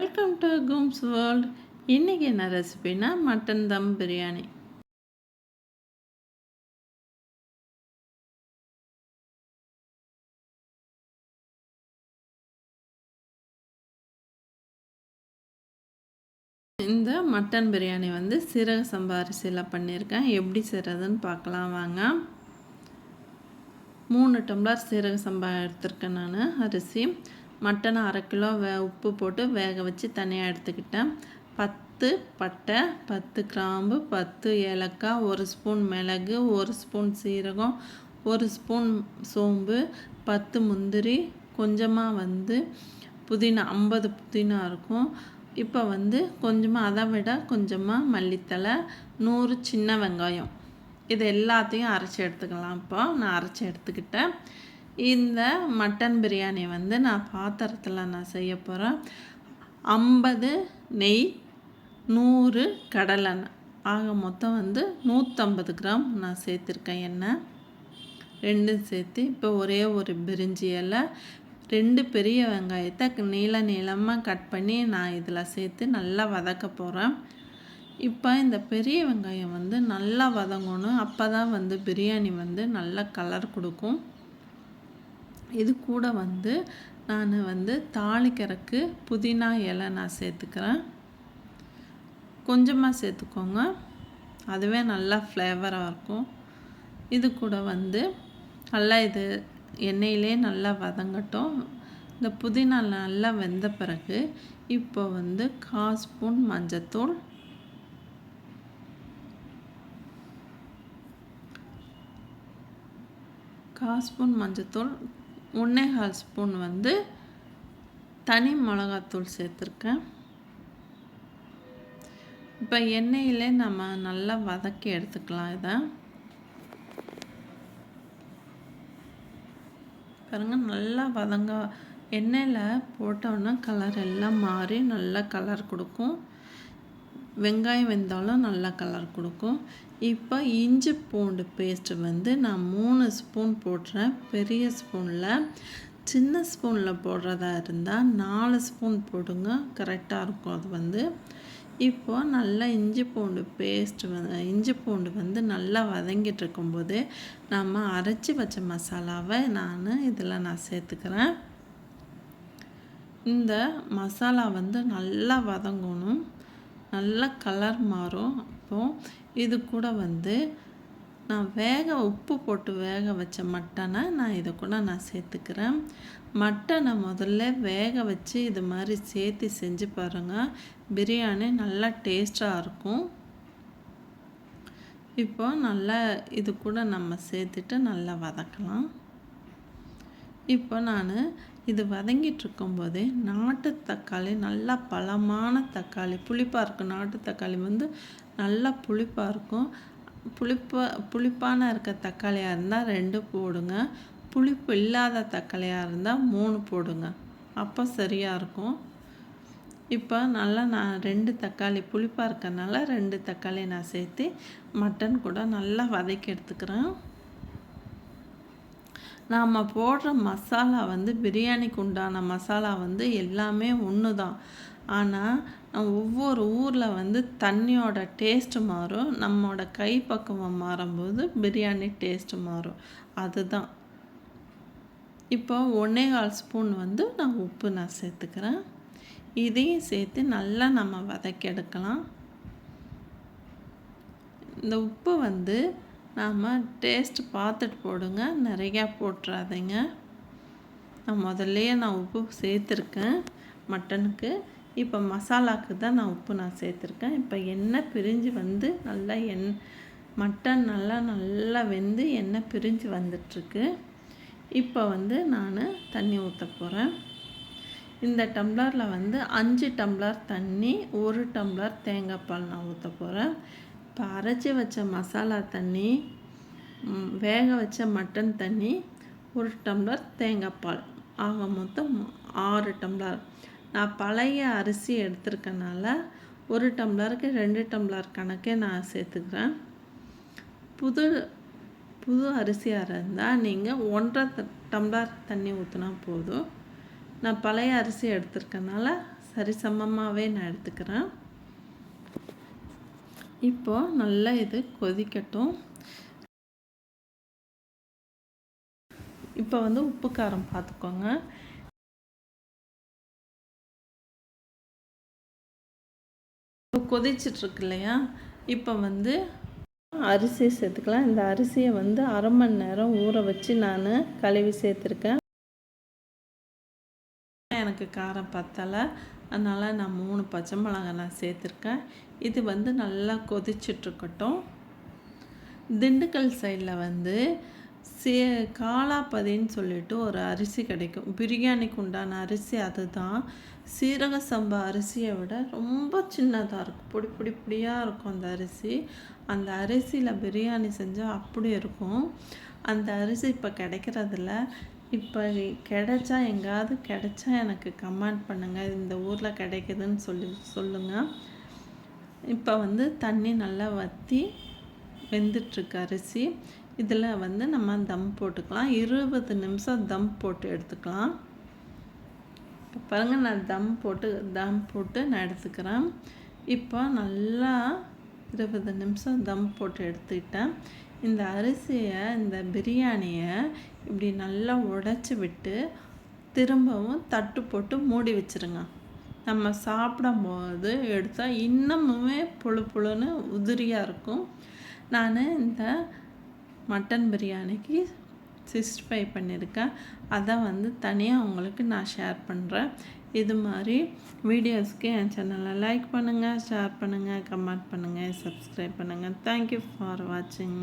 Welcome to Coombs world. இன்றைக்கி என்ன ரெசிபினா mutton தம் பிரியாணி. இந்த மட்டன் பிரியாணி சீரக சம்பா அரிசியில் பண்ணியிருக்கேன். எப்படி செய்கிறதுன்னு பார்க்கலாம் வாங்க. 3 டம்ளர் சீரக சம்பா எடுத்திருக்கேன் நான் அரிசி. மட்டனை 1/2 கிலோ உப்பு போட்டு வேக வச்சு தனியாக எடுத்துக்கிட்டேன். 10 பட்டை, 10 கிராம்பு, 10 ஏலக்காய், 1 ஸ்பூன் மிளகு, 1 ஸ்பூன் சீரகம், 1 ஸ்பூன் சோம்பு, 10 முந்திரி, கொஞ்சமாக புதினா, 50 புதினா இருக்கும். இப்போ கொஞ்சமாக அதை விட கொஞ்சமாக மல்லித்தலை, 100 சின்ன வெங்காயம், இது எல்லாத்தையும் அரைச்சி எடுத்துக்கலாம். இப்போ நான் அரைச்சி எடுத்துக்கிட்டேன். இந்த மட்டன் பிரியாணி நான் பாத்திரத்தில் நான் செய்ய போகிறேன். 50 நெய், 100 கடலெண்ணெய், ஆக மொத்தம் 150 கிராம் நான் சேர்த்துருக்கேன் எண்ணெய். ரெண்டும் சேர்த்து இப்போ ஒரே ஒரு பிரிஞ்சி இலை, 2 பெரிய வெங்காயத்தை நீளமாக கட் பண்ணி நான் இதில் சேர்த்து நல்லா வதக்க போகிறேன். இப்போ இந்த பெரிய வெங்காயம் நல்லா வதங்கணும். அப்போ தான் பிரியாணி நல்ல கலர் கொடுக்கும். இது கூட நான் தாளிக்கிறதுக்கு புதினா இலை நான் சேர்த்துக்கிறேன். கொஞ்சமாக சேர்த்துக்கோங்க, அதுவே நல்லா ஃப்ளேவராக இருக்கும். இது கூட நல்லா இது எண்ணெயிலே நல்லா வதங்கட்டும். இந்த புதினா நல்லா வெந்த பிறகு இப்போ 1/4 ஸ்பூன் மஞ்சத்தூள், 1/4 ஸ்பூன் மஞ்சத்தூள், 1/4 ஸ்பூன் தனி மிளகாத்தூள் சேர்த்துருக்கேன். இப்போ எண்ணெயிலே நம்ம நல்லா வதக்கி எடுத்துக்கலாம். இதை பாருங்கள், நல்லா வதங்க எண்ணெயில் போட்டோன்னா கலர் எல்லாம் மாறி நல்லா கலர் கொடுக்கும். வெங்காயம் வெந்தாலும் நல்லா கலர் கொடுக்கும். இப்போ இஞ்சி பூண்டு பேஸ்ட்டு நான் 3 ஸ்பூன் போடுறேன். பெரிய ஸ்பூனில், சின்ன ஸ்பூனில் போடுறதா இருந்தால் 4 ஸ்பூன் போடுங்க, கரெக்டாக இருக்கும். அது இப்போ நல்லா இஞ்சி பூண்டு பேஸ்ட்டு இஞ்சி பூண்டு நல்லா வதங்கிட்டு இருக்கும்போது நம்ம அரைச்சி வச்ச மசாலாவை நான் சேர்த்துக்கிறேன். இந்த மசாலா நல்லா வதங்கணும், நல்லா கலர் மாறும். அப்போது இது கூட நான் உப்பு போட்டு வேக வச்ச மட்டனை நான் இதை கூட நான் சேர்த்துக்கிறேன். மட்டனை முதல்ல வேக வச்சு இது மாதிரி சேர்த்து செஞ்சு பாருங்கள், பிரியாணி நல்லா டேஸ்ட்டாக இருக்கும். இப்போ நல்லா இது கூட நம்ம சேர்த்துட்டு நல்லா வதக்கலாம். இப்போ நான் இது வதங்கிட்டு இருக்கும்போதே நாட்டு தக்காளி, நல்லா பழமான தக்காளி, புளிப்பாக இருக்கும். நாட்டு தக்காளி நல்லா புளிப்பாக இருக்கும். புளிப்பான இருக்க தக்காளியாக இருந்தால் 2 போடுங்க. புளிப்பு இல்லாத தக்காளியாக இருந்தால் 3 போடுங்க, அப்போ சரியாக இருக்கும். இப்போ நல்லா நான் 2 தக்காளி, புளிப்பாக இருக்கறனால 2 தக்காளி நான் சேர்த்து மட்டன் கூட நல்லா வதக்கி எடுத்துக்கிறேன். நாம் போடுற மசாலா பிரியாணிக்கு உண்டான மசாலா எல்லாமே ஒன்று தான். ஆனால் ஒவ்வொரு ஊரில் தண்ணியோட டேஸ்ட்டு மாறும். நம்மளோட கைப்பக்குவம் மாறும்போது பிரியாணி டேஸ்ட்டு மாறும். அதுதான். இப்போ 1/4 ஸ்பூன் நான் உப்பு நான் சேர்த்துக்கிறேன். இதையும் சேர்த்து நல்லா நம்ம வதக்கி எடுக்கலாம். இந்த உப்பு நாம் டேஸ்ட்டு பார்த்துட்டு போடுங்க, நிறையா போட்டுறாதீங்க. நான் முதல்லையே உப்பு சேர்த்துருக்கேன் மட்டனுக்கு. இப்போ மசாலாவுக்கு தான் நான் உப்பு சேர்த்துருக்கேன். இப்போ எண்ணெய் பிரிஞ்சு நல்லா மட்டன் நல்லா வெந்து எண்ணெய் பிரிஞ்சு வந்துட்டுருக்கு. இப்போ நான் தண்ணி ஊற்ற போகிறேன். இந்த டம்ளரில் 5 டம்ளர் தண்ணி, 1 டம்ளர் தேங்காய் பால் நான் ஊற்ற போகிறேன். இப்போ அரைச்சி வச்ச மசாலா தண்ணி, வேக வச்ச மட்டன் தண்ணி, 1 டம்ளர் தேங்காய் பால், ஆக மொத்தம் 6 டம்ளர். நான் பழைய அரிசி எடுத்துருக்கனால 1 டம்ளருக்கு 2 டம்ளர் கணக்கே நான் சேர்த்துக்கிறேன். புது அரிசியாக இருந்தால் நீங்கள் 1.5 டம்ளர் தண்ணி ஊற்றினா போதும். நான் பழைய அரிசி எடுத்துருக்கனால சரிசமமாகவே நான் எடுத்துக்கிறேன். இப்போது நல்லா இது கொதிக்கட்டும். இப்போ உப்பு காரம் பார்த்துக்கோங்க. இப்போ கொதிச்சிட்ருக்கு இல்லையா, இப்போ அரிசி சேர்த்துக்கலாம். இந்த அரிசியை அரை மணி நேரம் ஊற வச்சு நான் கழுவி சேர்த்துருக்கேன். எனக்கு காரம் பத்தலை, அதனால் நான் 3 பச்சை மிளகாய் நான் சேர்த்துருக்கேன். இது நல்லா கொதிச்சிட்ருக்கட்டும். திண்டுக்கல் சைடில் காலாப்பதின்னு சொல்லிட்டு ஒரு அரிசி கிடைக்கும். பிரியாணிக்கு உண்டான அரிசி அதுதான். சீரக சம்பா அரிசியை விட ரொம்ப சின்னதாக இருக்கும், பொடியாக இருக்கும் அந்த அரிசி. அந்த அரிசியில் பிரியாணி செஞ்சால் அப்படி இருக்கும். அந்த அரிசி இப்போ கிடைக்கிறதில்ல. இப்போ கிடைச்சா எங்கேயாவது கிடைச்சா எனக்கு கமெண்ட் பண்ணுங்கள், இந்த ஊரில் கிடைக்குதுன்னு சொல்லுங்கள். இப்போ தண்ணி நல்லா வற்றி வெந்துட்டுருக்கு அரிசி. இதில் நம்ம தம் போட்டுக்கலாம். 20 நிமிஷம் தம் போட்டு எடுத்துக்கலாம். இப்போ பாருங்கள், நான் தம் போட்டு நான் எடுத்துக்கிறேன். இப்போ நல்லா 20 நிமிஷம் தம் போட்டு எடுத்துக்கிட்டேன். இந்த அரிசியை, இந்த பிரியாணியை இப்படி நல்லா உடைச்சி விட்டு திரும்பவும் தட்டு போட்டு மூடி வச்சுருங்க. நம்ம சாப்பிடும்போது எடுத்தால் இன்னமுமே புழுன்னு உதிரியாக இருக்கும். நான் இந்த மட்டன் பிரியாணிக்கு 65 பண்ணியிருக்கேன். அதை தனியாக உங்களுக்கு நான் ஷேர் பண்ணுறேன். இது மாதிரி வீடியோஸ்க்கு என் சேனலை லைக் பண்ணுங்கள், ஷேர் பண்ணுங்கள், கமெண்ட் பண்ணுங்கள், சப்ஸ்கிரைப் பண்ணுங்கள். தேங்க்யூ ஃபார் வாட்சிங்.